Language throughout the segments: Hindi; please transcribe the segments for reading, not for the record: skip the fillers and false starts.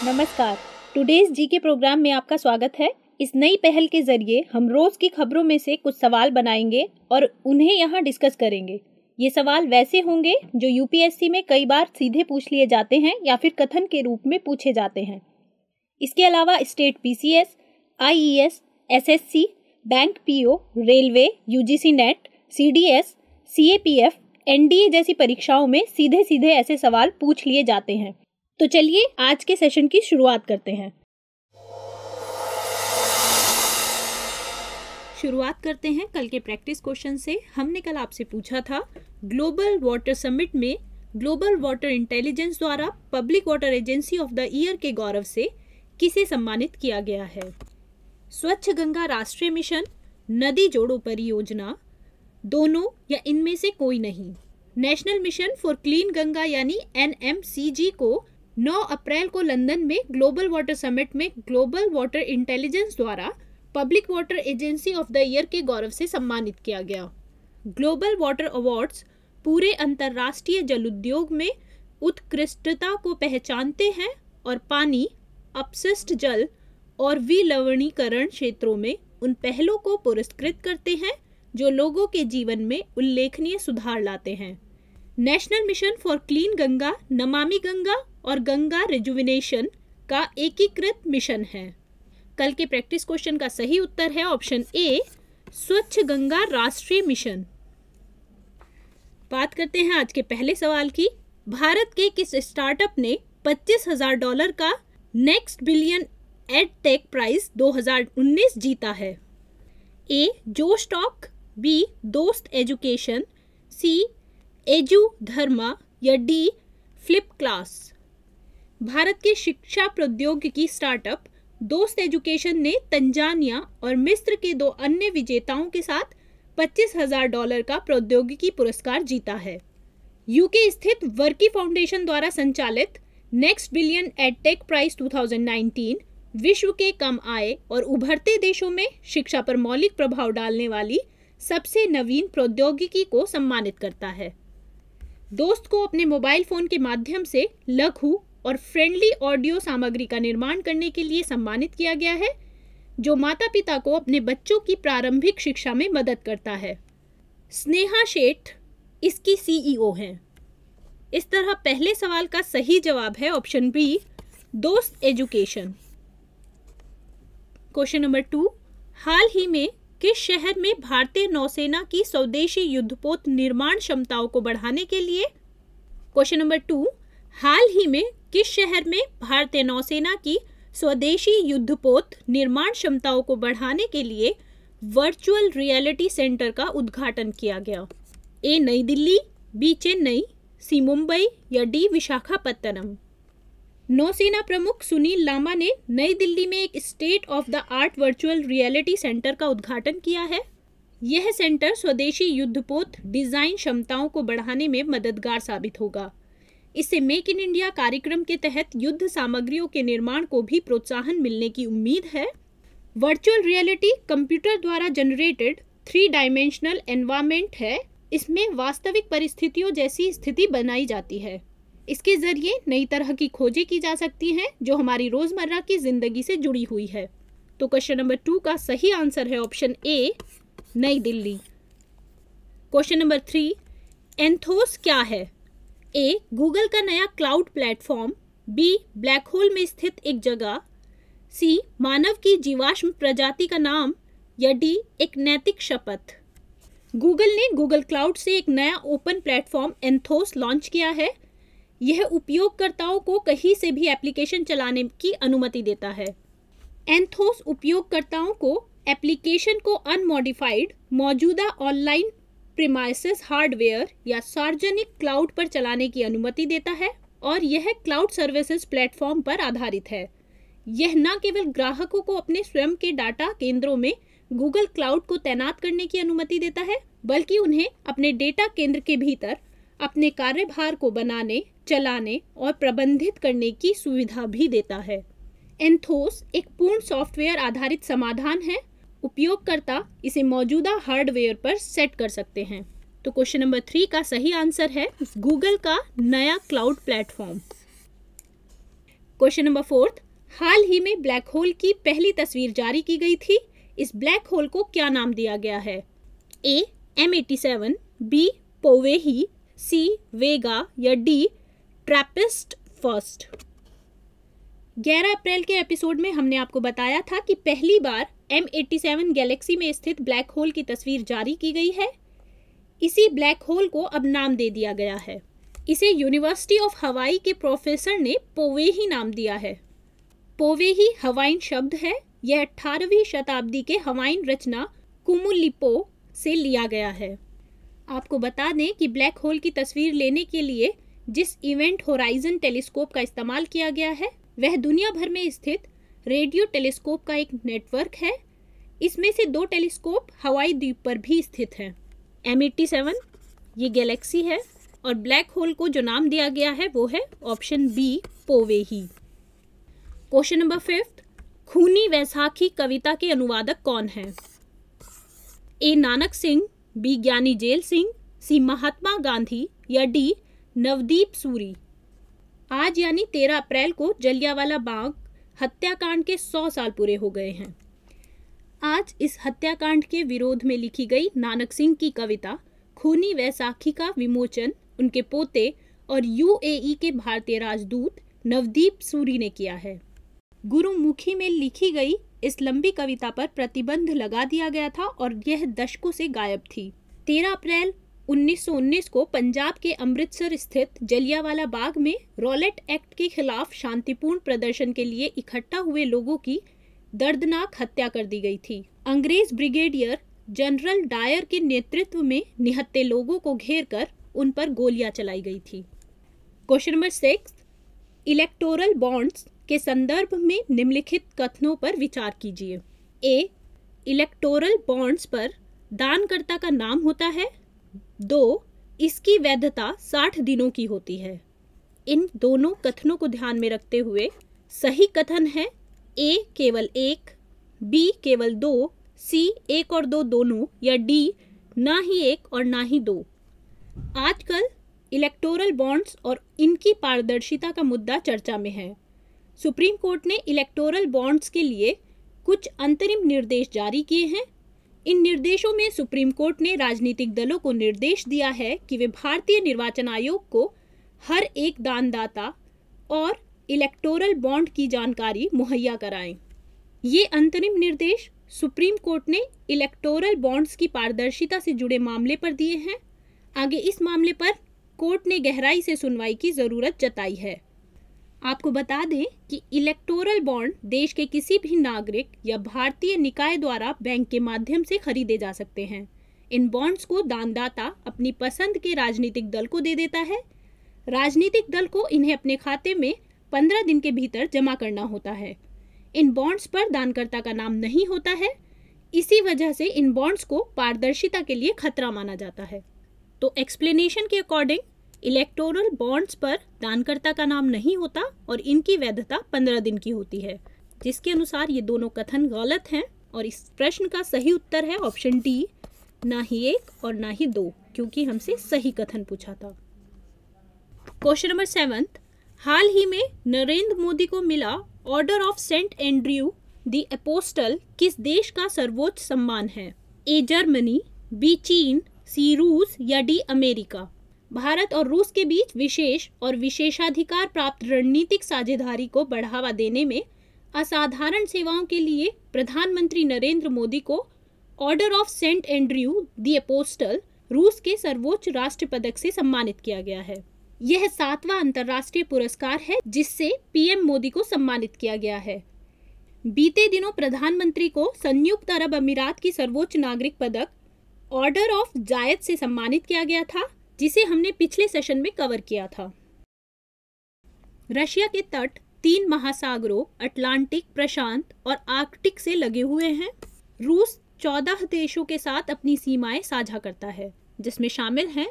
नमस्कार। टुडेज जीके प्रोग्राम में आपका स्वागत है। इस नई पहल के जरिए हम रोज की खबरों में से कुछ सवाल बनाएंगे और उन्हें यहाँ डिस्कस करेंगे। ये सवाल वैसे होंगे जो यूपीएससी में कई बार सीधे पूछ लिए जाते हैं या फिर कथन के रूप में पूछे जाते हैं। इसके अलावा state PCS, IES, SSC, bank PO, railway, UGC net, CDS, CAPF, NDA जैसी परीक्षाओं में सीधे सीधे ऐसे सवाल पूछ लिए जाते हैं। तो चलिए आज के सेशन की शुरुआत करते हैं। शुरुआत करते हैं कल के प्रैक्टिस क्वेश्चन से। हमने कल आपसे पूछा था ग्लोबल वाटर समिट में ग्लोबल वाटर इंटेलिजेंस द्वारा public water agency of the year के गौरव से किसे सम्मानित किया गया है। स्वच्छ गंगा राष्ट्रीय मिशन, नदी जोड़ो परियोजना, दोनों या इनमें से कोई नहीं। National mission for clean Ganga यानी एनएमसीजी को 9 अप्रैल को लंदन में ग्लोबल वाटर समिट में ग्लोबल वाटर इंटेलिजेंस द्वारा public water agency of the year के गौरव से सम्मानित किया गया। ग्लोबल वाटर अवार्ड्स पूरे अंतर्राष्ट्रीय जल उद्योग में उत्कृष्टता को पहचानते हैं और पानी, अपशिष्ट जल और विलवणीकरण क्षेत्रों में उन पहलों को पुरस्कृत करते हैं जो लोगों के जीवन में उल्लेखनीय सुधार लाते हैं। National mission for clean Ganga Namami Ganga और गंगा रिजुविनेशन का एकीकृत मिशन है। कल के प्रैक्टिस क्वेश्चन का सही उत्तर है ऑप्शन ए, स्वच्छ गंगा राष्ट्रीय मिशन। बात करते हैं आज के पहले सवाल की। भारत के किस स्टार्टअप ने $25,000 का next billion ed tech prize 2019 जीता है। A, Josh Talk, B, Dost Education, C, Edu Dharma या डी, फ्लिप क्लास। भारत के शिक्षा प्रौद्योगिकी स्टार्टअप दोस्त एजुकेशन ने तंजानिया और मिस्र के 2 अन्य विजेताओं के साथ $25,000 का प्रौद्योगिकी पुरस्कार जीता है। यूके स्थित वर्की फाउंडेशन द्वारा संचालित नेक्स्ट बिलियन एडटेक प्राइज 2019 विश्व के कम आय और उभरते देशों में शिक्षा पर मौलिक प्रभाव डालने वाली सबसे नवीन प्रौद्योगिकी को सम्मानित करता है। दोस्त को अपने मोबाइल फोन के माध्यम से लघु और फ्रेंडली ऑडियो सामग्री का निर्माण करने के लिए सम्मानित किया गया है, जो माता पिता को अपने बच्चों की प्रारंभिक शिक्षा में मदद करता है। स्नेहा शेठ इसकी सीईओ हैं। इस तरह पहले सवाल का सही जवाब है option B, Dost education. Question number 2, हाल ही में किस शहर में भारतीय नौसेना की स्वदेशी युद्धपोत निर्माण क्षमताओं को बढ़ाने के लिए क्वेश्चन नंबर 2, हाल ही में किस शहर में भारतीय नौसेना की स्वदेशी युद्धपोत निर्माण क्षमताओं को बढ़ाने के लिए वर्चुअल रियलिटी सेंटर का उद्घाटन किया गया। ए, नई दिल्ली, बी, चेन्नई, सी, मुंबई या डी, विशाखापत्तनम। नौसेना प्रमुख सुनील लांबा ने नई दिल्ली में एक state of the art virtual reality centre का उद्घाटन किया है। यह सेंटर स्वदेशी युद्धपोत डिजाइन क्षमताओं को बढ़ाने में मददगार साबित होगा। इससे मेक इन इंडिया कार्यक्रम के तहत युद्ध सामग्रियों के निर्माण को भी प्रोत्साहन मिलने की उम्मीद है। वर्चुअल रियलिटी कंप्यूटर द्वारा जनरेटेड 3 डायमेंशनल एनवायरनमेंट है। इसमें वास्तविक परिस्थितियों जैसी स्थिति बनाई जाती है। इसके जरिए नई तरह की खोजें की जा सकती हैं जो हमारी रोजमर्रा की जिंदगी से जुड़ी हुई है। तो क्वेश्चन नंबर 2 का सही आंसर है ऑप्शन ए, नई दिल्ली। क्वेश्चन नंबर 3, एंथोस क्या है। ए, गूगल का नया cloud platform, B, black hole में स्थित एक जगह, सी, मानव की जीवाश्म प्रजाति का नाम या डी, एक नैतिक शपथ। गूगल ने गूगल क्लाउड से एक नया ओपन प्लेटफॉर्म एंथोस लॉन्च किया है। यह उपयोगकर्ताओं को कहीं से भी एप्लीकेशन चलाने की अनुमति देता है। एंथोस उपयोगकर्ताओं को एप्लीकेशन को अनमॉडिफाइड मौजूदा ऑनलाइन प्रीमाइसेस हार्डवेयर या सार्वजनिक क्लाउड पर चलाने की अनुमति देता है और यह क्लाउड सर्विसेज प्लेटफॉर्म पर आधारित है। यह न केवल ग्राहकों को अपने स्वयं के डाटा केंद्रों में गूगल क्लाउड को तैनात करने की अनुमति देता है, बल्कि उन्हें अपने डेटा केंद्र के भीतर अपने कार्यभार को बनाने, चलाने और प्रबंधित करने की सुविधा भी देता है। एंथोस एक पूर्ण सॉफ्टवेयर आधारित समाधान है। उपयोगकर्ता इसे मौजूदा हार्डवेयर पर सेट कर सकते हैं। तो क्वेश्चन नंबर 3 का सही आंसर है गूगल का नया क्लाउड प्लेटफॉर्म। क्वेश्चन नंबर 4, हाल ही में ब्लैक होल की पहली तस्वीर जारी की गई थी। इस ब्लैक होल को क्या नाम दिया गया है? ए M87, बी पोवेही, सी वेगा या डी ट्रैपिस्ट फर्स्ट। 11 अप्रैल के एपिसोड में हमने आपको बताया था कि पहली बार M87 गैलेक्सी में स्थित ब्लैक होल की तस्वीर जारी की गई है। इसी ब्लैक होल को अब नाम दे दिया गया है। इसे यूनिवर्सिटी ऑफ हवाई के प्रोफेसर ने पोवेही नाम दिया है। पोवेही हवाइन शब्द है। यह 18वीं शताब्दी के हवाइन रचना कुमुलिपो से लिया गया है। आपको बता दें कि ब्लैक होल की तस्वीर लेने के लिए जिस इवेंट होराइजन टेलीस्कोप का इस्तेमाल किया गया है वह दुनिया भर में स्थित रेडियो टेलीस्कोप का एक नेटवर्क है। इसमें से 2 टेलीस्कोप हवाई द्वीप पर भी स्थित हैं। M87 ये गैलेक्सी है और ब्लैक होल को जो नाम दिया गया है वो है ऑप्शन बी पोवेही। क्वेश्चन नंबर 5, खूनी वैसाखी कविता के अनुवादक कौन है? ए नानक सिंह, बी ज्ञानी जेल सिंह, सी महात्मा गांधी या डी नवदीप सूरी। आज यानी 13 अप्रैल को जलियांवाला बाग हत्याकांड के 100 साल पूरे हो गए हैं। आज इस हत्याकांड के विरोध में लिखी गई नानक सिंह की कविता खूनी वैसाखी का विमोचन उनके पोते और UAE के भारतीय राजदूत नवदीप सूरी ने किया है। गुरुमुखी में लिखी गई इस लंबी कविता पर प्रतिबंध लगा दिया गया था और यह दशकों से गायब थी। 13 अप्रैल 1919 को पंजाब के अमृतसर स्थित जलियांवाला बाग में रॉलेट एक्ट के खिलाफ शांतिपूर्ण प्रदर्शन के लिए इकट्ठा हुए लोगों की दर्दनाक हत्या कर दी गई थी। अंग्रेज ब्रिगेडियर जनरल डायर के नेतृत्व में निहत्थे लोगों को घेरकर उन पर गोलियां चलाई गई थी। क्वेश्चन नंबर 6, इलेक्टोरल बॉन्ड्स के संदर्भ में निम्नलिखित कथनों पर विचार कीजिए। ए इलेक्टोरल बॉन्ड्स पर दानकर्ता का नाम होता है। 2 इसकी वैधता 60 दिनों की होती है। इन दोनों कथनों को ध्यान में रखते हुए सही कथन है ए केवल 1, बी केवल 2, सी 1 और 2 दोनों या डी ना ही 1 और ना ही 2। आजकल इलेक्टोरल बॉन्ड्स और इनकी पारदर्शिता का मुद्दा चर्चा में है। सुप्रीम कोर्ट ने इलेक्टोरल बॉन्ड्स के लिए कुछ अंतरिम निर्देश जारी किए हैं। इन निर्देशों में सुप्रीम कोर्ट ने राजनीतिक दलों को निर्देश दिया है कि वे भारतीय निर्वाचन आयोग को हर एक दानदाता और इलेक्टोरल बॉन्ड की जानकारी मुहैया कराएं। ये अंतरिम निर्देश सुप्रीम कोर्ट ने इलेक्टोरल बॉन्ड्स की पारदर्शिता से जुड़े मामले पर दिए हैं। आगे इस मामले पर कोर्ट ने गहराई से सुनवाई की जरूरत जताई है। आपको बता दें कि इलेक्टोरल बॉन्ड देश के किसी भी नागरिक या भारतीय निकाय द्वारा बैंक के माध्यम से खरीदे जा सकते हैं। इन बॉन्ड्स को दानदाता अपनी पसंद के राजनीतिक दल को दे देता है। राजनीतिक दल को इन्हें अपने खाते में 15 दिन के भीतर जमा करना होता है। इन बॉन्ड्स पर दानकर्ता का नाम नहीं होता है। इसी वजह से इन बॉन्ड्स को पारदर्शिता के लिए खतरा माना जाता है। तो एक्सप्लेनेशन के अकॉर्डिंग इलेक्टोरल बॉन्ड्स पर दानकर्ता का नाम नहीं होता और इनकी वैधता 15 दिन की होती है, जिसके अनुसार ये दोनों कथन गलत हैं और इस प्रश्न का सही उत्तर है ऑप्शन डी, ना ही 1 और ना ही 2, क्योंकि हमसे सही कथन पूछा था। क्वेश्चन नंबर 7, हाल ही में नरेंद्र मोदी को मिला order of Saint Andrew the Apostle किस देश का सर्वोच्च सम्मान है? ए जर्मनी, बी चीन, सी रूस या डी अमेरिका। भारत और रूस के बीच विशेष और विशेषाधिकार प्राप्त रणनीतिक साझेदारी को बढ़ावा देने में असाधारण सेवाओं के लिए प्रधानमंत्री नरेंद्र मोदी को order of Saint Andrew the Apostle रूस के सर्वोच्च राष्ट्र पदक से सम्मानित किया गया है। यह 7वां अंतर्राष्ट्रीय पुरस्कार है जिससे पीएम मोदी को सम्मानित किया गया है। बीते दिनों प्रधानमंत्री को संयुक्त अरब अमीरात की सर्वोच्च नागरिक पदक ऑर्डर ऑफ जायद से सम्मानित किया गया था, जिसे हमने पिछले सेशन में कवर किया था। रशिया के तट 3 महासागरों अटलांटिक, प्रशांत और आर्कटिक से लगे हुए हैं। रूस 14 देशों के साथ अपनी सीमाएं साझा करता है, जिसमें शामिल हैं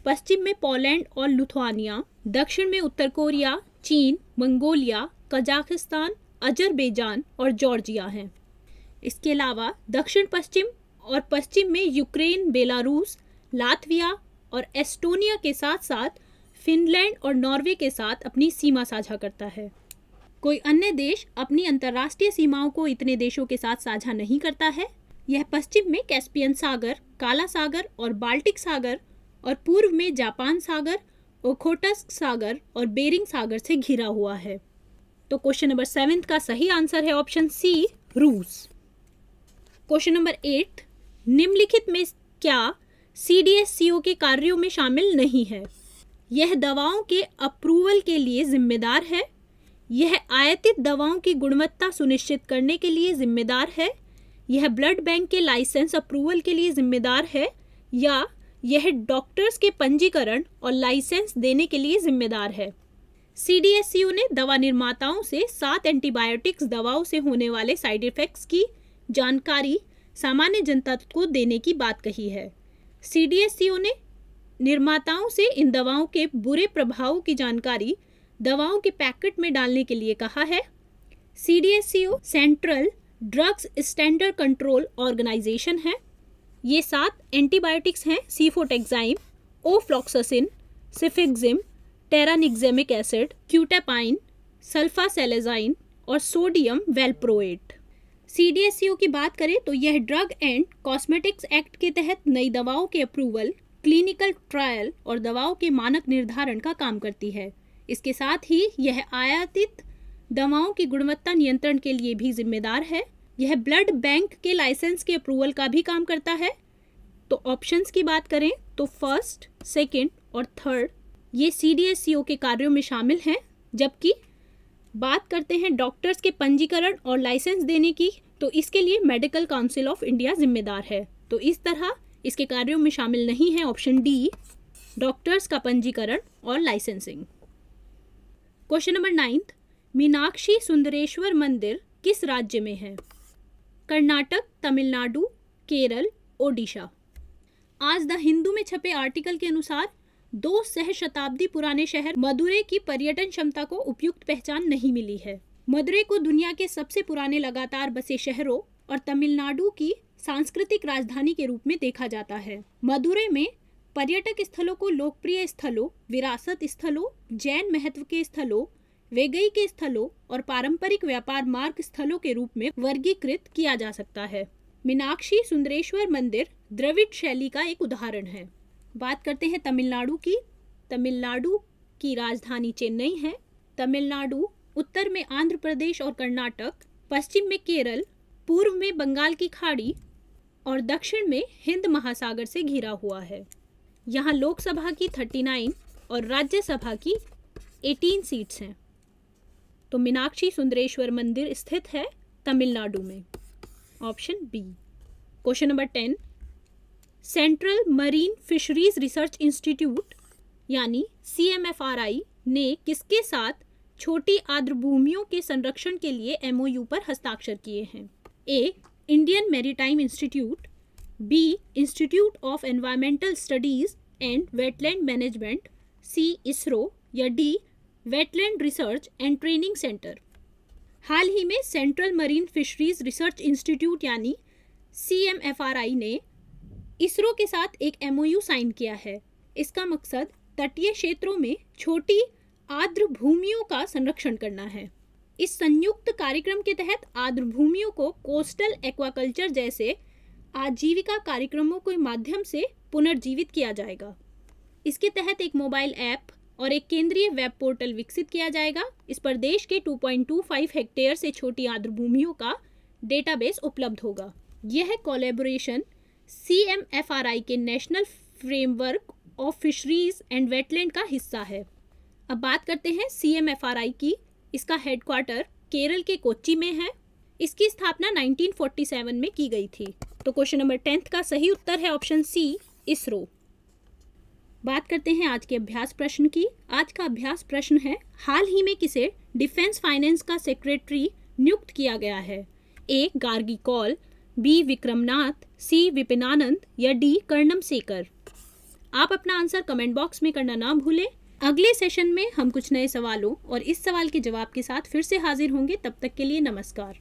पश्चिम में पोलैंड और लिथुआनिया, दक्षिण में उत्तर कोरिया, चीन, मंगोलिया, कजाकिस्तान, अजरबैजान और जॉर्जिया हैं। इसके अलावा दक्षिण पश्चिम और पश्चिम में यूक्रेन, बेलारूस, लातविया और एस्टोनिया के साथ साथ फिनलैंड और नॉर्वे के साथ अपनी सीमा साझा करता है। कोई अन्य देश अपनी अंतर्राष्ट्रीय सीमाओं को इतने देशों के साथ साझा नहीं करता है। यह पश्चिम में कैस्पियन सागर, काला सागर और बाल्टिक सागर और पूर्व में जापान सागर, ओखोटस्क सागर और बेरिंग सागर से घिरा हुआ है। तो क्वेश्चन नंबर 7 का सही आंसर है ऑप्शन सी, रूस। क्वेश्चन नंबर 8, निम्नलिखित में क्या CDSCO के कार्यों में शामिल नहीं है? यह दवाओं के अप्रूवल के लिए जिम्मेदार है, यह आयातित दवाओं की गुणवत्ता सुनिश्चित करने के लिए जिम्मेदार है, यह ब्लड बैंक के लाइसेंस अप्रूवल के लिए जिम्मेदार है, या यह डॉक्टर्स के पंजीकरण और लाइसेंस देने के लिए जिम्मेदार है। CDSCO ने दवा निर्माताओं से 7 एंटीबायोटिक्स दवाओं से होने वाले साइड इफेक्ट्स की जानकारी सामान्य जनता को देने की बात कही है। CDSCO ने निर्माताओं से इन दवाओं के बुरे प्रभावों की जानकारी दवाओं के पैकेट में डालने के लिए कहा है। CDSCO central drugs standard control organisation है। ये 7 एंटीबायोटिक्स हैं: सीफोटेक्साइम, ओफ्लॉक्सासिन, सिफिक्सिम, टेरानिक्सेमिक एसिड, क्यूटेपाइन, सल्फासेलेजाइन और सोडियम वेलप्रोएट। CDSCO की बात करें तो यह ड्रग एंड कॉस्मेटिक्स एक्ट के तहत नई दवाओं के अप्रूवल, क्लिनिकल ट्रायल और दवाओं के मानक निर्धारण का काम करती है। इसके साथ ही यह आयातित दवाओं की गुणवत्ता नियंत्रण के लिए भी जिम्मेदार है। यह ब्लड बैंक के लाइसेंस के अप्रूवल का भी काम करता है। तो ऑप्शंस की बात करें तो फर्स्ट, सेकंड और थर्ड ये CDSCO के कार्यों में शामिल हैं, जबकि बात करते हैं डॉक्टर्स के पंजीकरण और लाइसेंस देने की, तो इसके लिए मेडिकल काउंसिल ऑफ इंडिया जिम्मेदार है। तो इस तरह इसके कार्यों में शामिल नहीं है ऑप्शन डी, डॉक्टर्स का पंजीकरण और licensing. Question number 9, Meenakshi Sundareshwar मंदिर किस राज्य में है? कर्नाटक, तमिलनाडु, केरल, ओडिशा। आज द हिंदू में छपे आर्टिकल के अनुसार 2 सहस्राब्दी पुराने शहर मदुरै की पर्यटन क्षमता को उपयुक्त पहचान नहीं मिली है। मदुरै को दुनिया के सबसे पुराने लगातार बसे शहरों और तमिलनाडु की सांस्कृतिक राजधानी के रूप में देखा जाता है। मदुरै में पर्यटक स्थलों को लोकप्रिय स्थलों, विरासत स्थलों, जैन महत्व के स्थलों, वेगई के स्थलों और पारंपरिक व्यापार मार्ग स्थलों के रूप में वर्गीकृत किया जा सकता है। मीनाक्षी सुंदरेश्वर मंदिर द्रविड़ शैली का एक उदाहरण है। बात करते हैं तमिलनाडु की। तमिलनाडु की राजधानी चेन्नई है। तमिलनाडु उत्तर में आंध्र प्रदेश और कर्नाटक, पश्चिम में केरल, पूर्व में बंगाल की खाड़ी और दक्षिण में हिंद महासागर से घिरा हुआ है। यहाँ लोकसभा की 39 और राज्यसभा की 18 सीट्स हैं। तो मीनाक्षी सुंदरेश्वर मंदिर स्थित है तमिलनाडु में, option B. Question number 10, central marine fisheries research institute यानी CMFRI ने किसके साथ छोटी आर्द्रभूमियों के संरक्षण के लिए MOU पर हस्ताक्षर किए हैं? A, Indian maritime institute, B, institute of environmental studies and wetland management, C, ISRO, या D, wetland research and training centre. हाल ही में central marine fisheries research institute यानी CMFRI ने इसरो के साथ एक MOU साइन किया है। इसका मकसद तटीय क्षेत्रों में छोटी आर्द्र भूमियों का संरक्षण करना है। इस संयुक्त कार्यक्रम के तहत आर्द्र भूमियों को कोस्टल एक्वाकल्चर जैसे आजीविका कार्यक्रमों के माध्यम से पुनर्जीवित किया जाएगा। इसके तहत एक मोबाइल ऐप और एक केंद्रीय वेब पोर्टल विकसित किया जाएगा। इस पर देश के 2.25 हेक्टेयर से छोटी आर्द्र भूमियों का डेटाबेस उपलब्ध होगा। यह कोलैबोरेशन CMFRI के national framework of fisheries and wetland का हिस्सा है। अब बात करते हैं CMFRI की। इसका हेडक्वार्टर केरल के कोच्चि में है। इसकी स्थापना 1947 में की गई थी। तो क्वेश्चन नंबर 10 का सही उत्तर है ऑप्शन सी, इसरो। बात करते हैं आज के अभ्यास प्रश्न की। आज का अभ्यास प्रश्न है, हाल ही में किसे डिफेंस फाइनेंस का सेक्रेटरी नियुक्त किया गया है? ए, गार्गी कौल, बी, विक्रमनाथ, सी, विपिनानंद, या डी, कर्णम सेकर। आप अपना आंसर कमेंट बॉक्स में करना ना भूलें। अगले सेशन में हम कुछ नए सवालों और इस सवाल के जवाब के साथ फिर से हाजिर होंगे। तब तक के लिए नमस्कार।